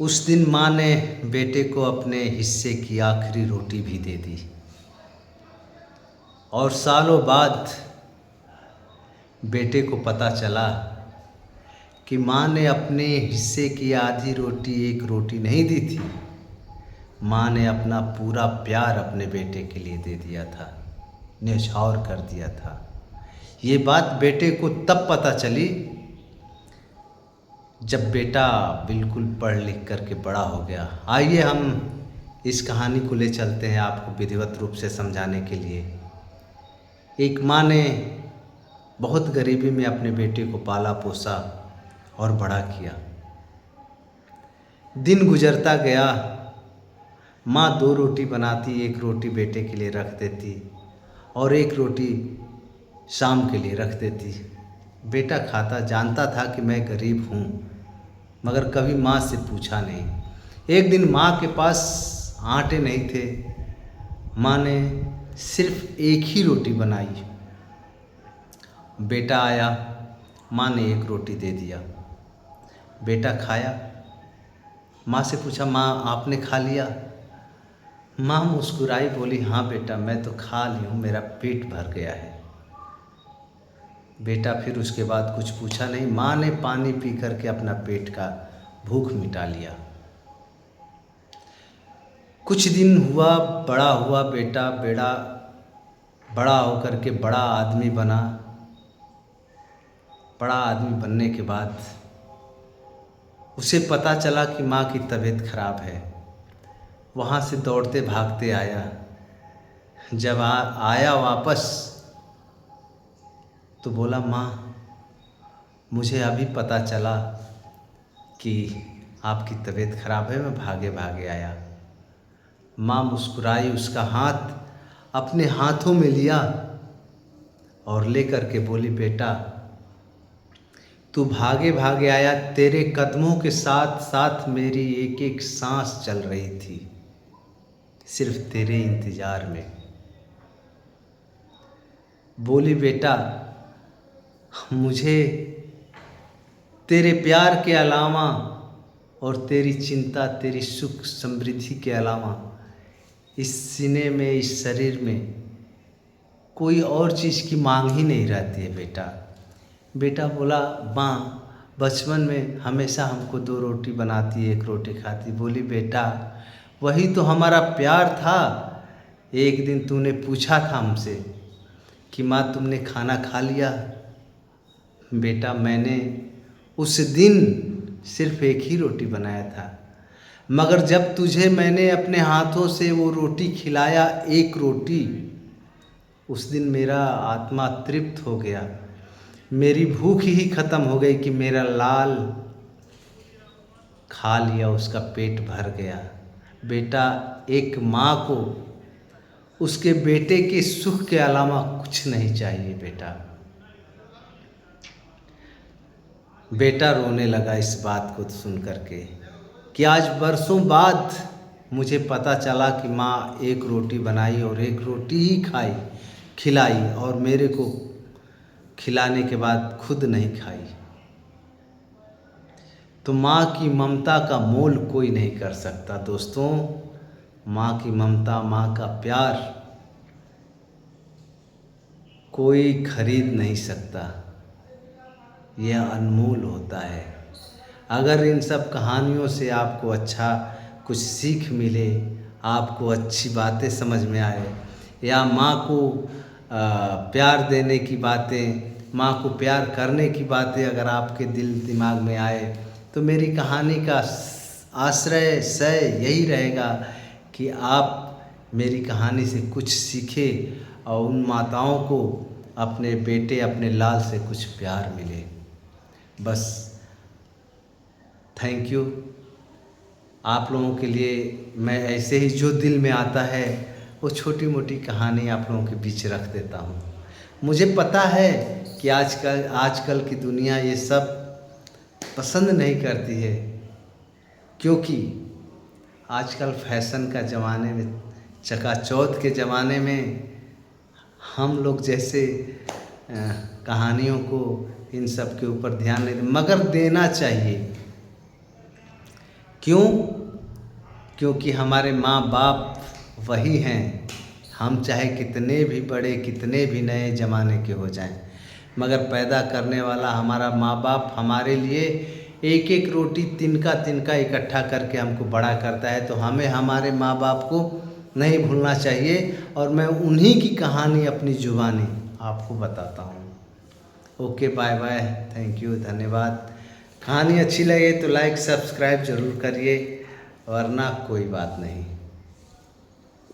उस दिन माँ ने बेटे को अपने हिस्से की आखिरी रोटी भी दे दी और सालों बाद बेटे को पता चला कि माँ ने अपने हिस्से की आधी रोटी एक रोटी नहीं दी थी। माँ ने अपना पूरा प्यार अपने बेटे के लिए दे दिया था, न्यौछावर कर दिया था। ये बात बेटे को तब पता चली जब बेटा बिल्कुल पढ़ लिख करके बड़ा हो गया। आइए हम इस कहानी को ले चलते हैं आपको विधिवत रूप से समझाने के लिए। एक माँ ने बहुत गरीबी में अपने बेटे को पाला पोसा और बड़ा किया। दिन गुजरता गया, माँ 2 रोटी बनाती, 1 रोटी बेटे के लिए रख देती और 1 रोटी शाम के लिए रख देती। बेटा खाता, जानता था कि मैं गरीब हूँ, मगर कभी माँ से पूछा नहीं। एक दिन माँ के पास आटे नहीं थे। माँ ने सिर्फ 1 ही रोटी बनाई। बेटा आया, माँ ने 1 रोटी दे दिया। बेटा खाया, माँ से पूछा, माँ आपने खा लिया? माँ मुस्कुराई, बोली, हाँ बेटा मैं तो खा ली हूँ, मेरा पेट भर गया है। बेटा फिर उसके बाद कुछ पूछा नहीं। माँ ने पानी पी करके अपना पेट का भूख मिटा लिया। कुछ दिन हुआ, बड़ा हुआ बेटा, बड़ा होकर के बड़ा आदमी बना। बड़ा आदमी बनने के बाद उसे पता चला कि माँ की तबीयत खराब है। वहाँ से दौड़ते भागते आया। जब आया वापस तो बोला, माँ मुझे अभी पता चला कि आपकी तबीयत खराब है, मैं भागे भागे आया। माँ मुस्कुराई, उसका हाथ अपने हाथों में लिया और लेकर के बोली, बेटा तू भागे भागे आया, तेरे कदमों के साथ साथ मेरी एक एक सांस चल रही थी, सिर्फ तेरे इंतजार में। बोली, बेटा मुझे तेरे प्यार के अलावा और तेरी चिंता, तेरी सुख समृद्धि के अलावा इस सीने में, इस शरीर में कोई और चीज़ की मांग ही नहीं रहती है बेटा। बेटा बोला, माँ बचपन में हमेशा हमको 2 रोटी बनाती, 1 रोटी खाती। बोली, बेटा वही तो हमारा प्यार था। एक दिन तूने पूछा था हमसे कि माँ तुमने खाना खा लिया? बेटा मैंने उस दिन सिर्फ 1 ही रोटी बनाया था, मगर जब तुझे मैंने अपने हाथों से वो रोटी खिलाया, 1 रोटी, उस दिन मेरा आत्मा तृप्त हो गया। मेरी भूख ही ख़त्म हो गई कि मेरा लाल खा लिया, उसका पेट भर गया। बेटा एक माँ को उसके बेटे के सुख के अलावा कुछ नहीं चाहिए बेटा। बेटा रोने लगा इस बात को सुन करके कि आज बरसों बाद मुझे पता चला कि माँ 1 रोटी बनाई और 1 रोटी ही खिलाई और मेरे को खिलाने के बाद खुद नहीं खाई। तो माँ की ममता का मोल कोई नहीं कर सकता दोस्तों। माँ की ममता, माँ का प्यार कोई खरीद नहीं सकता, यह अनमोल होता है। अगर इन सब कहानियों से आपको अच्छा कुछ सीख मिले, आपको अच्छी बातें समझ में आए, या माँ को प्यार देने की बातें, माँ को प्यार करने की बातें अगर आपके दिल दिमाग में आए, तो मेरी कहानी का आश्रय यही रहेगा कि आप मेरी कहानी से कुछ सीखें और उन माताओं को अपने बेटे, अपने लाल से कुछ प्यार मिले। बस थैंक यू। आप लोगों के लिए मैं ऐसे ही जो दिल में आता है वो छोटी मोटी कहानी आप लोगों के बीच रख देता हूँ। मुझे पता है कि आजकल की दुनिया ये सब पसंद नहीं करती है, क्योंकि आजकल फैशन का ज़माने में, चकाचौंध के ज़माने में हम लोग जैसे कहानियों को, इन सब के ऊपर ध्यान नहीं, मगर देना चाहिए। क्यों? क्योंकि हमारे माँ बाप वही हैं। हम चाहे कितने भी बड़े, कितने भी नए ज़माने के हो जाएं, मगर पैदा करने वाला हमारा माँ बाप हमारे लिए एक एक रोटी तिनका तिनका इकट्ठा करके हमको बड़ा करता है। तो हमें हमारे माँ बाप को नहीं भूलना चाहिए। और मैं उन्हीं की कहानी अपनी ज़ुबानी आपको बताता हूँ। Okay, bye bye, thank you, धन्यवाद। कहानी अच्छी लगे तो लाइक सब्सक्राइब ज़रूर करिए, वरना कोई बात नहीं।